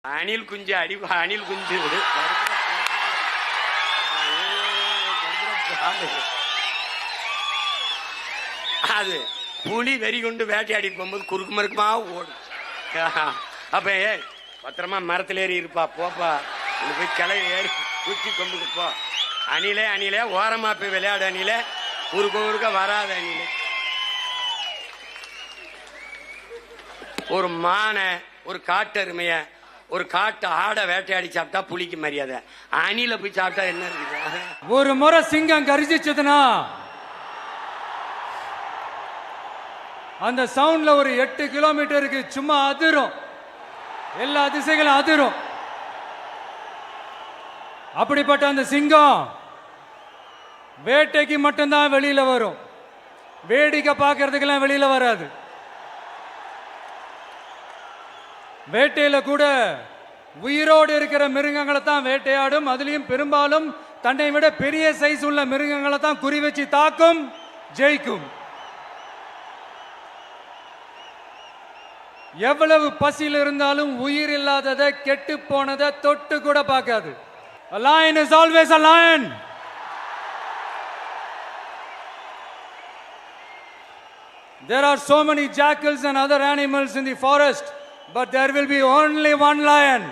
அணில் குஞ்சு அணில் குஞ்சு அது புலி வெறி கொண்டு வேட்டையாடி போகும்போது குறுக்கு மறுக்குமா ஓடும். அப்ப பத்திரமா மரத்துல ஏறி இருப்பா, போப்பா போய் கிளை ஏறி குச்சி கொண்டுக்கு போ. அணிலே அணிலே ஓரமா போய் விளையாடு, அணிலே குறுக்க வராது அணிலே. ஒரு மானை, ஒரு காட்டெருமைய, ஒரு காட்டு ஆடை வேட்டையாடி சாப்பிட்டா புலிக்கு மரியாதை. அணில போய் சாப்பிட்டா என்ன இருக்குது? ஒரு முறை சிங்கம் கரிச்சிச்சதுன்னா அந்த சவுண்ட்ல ஒரு 8 கிலோமீட்டருக்கு சும்மா அதிரும், எல்லா திசைகளும் அதிரும். அப்படிப்பட்ட அந்த சிங்கம் வேட்டைக்கு மட்டும்தான் வெளியில வரும், வேடிக்கை பார்க்கறதுக்கெல்லாம் வெளியில வராது. வேட்டையில கூட உயிரோடு இருக்கிற மிருகங்களை தான் வேட்டையாடும். அதுலயும் பெரும்பாலும் தன்னை விட பெரிய சைஸ் உள்ள மிருகங்களை தான் குறி வச்சு தாக்கும், ஜெயிக்கும். எவ்வளவு பசியில் இருந்தாலும் உயிர் இல்லாததை, கெட்டு போனதை தொட்டு கூட பார்க்காது. A lion is always a lion. There are so many jackals and other animals in the forest, but there will be only one lion.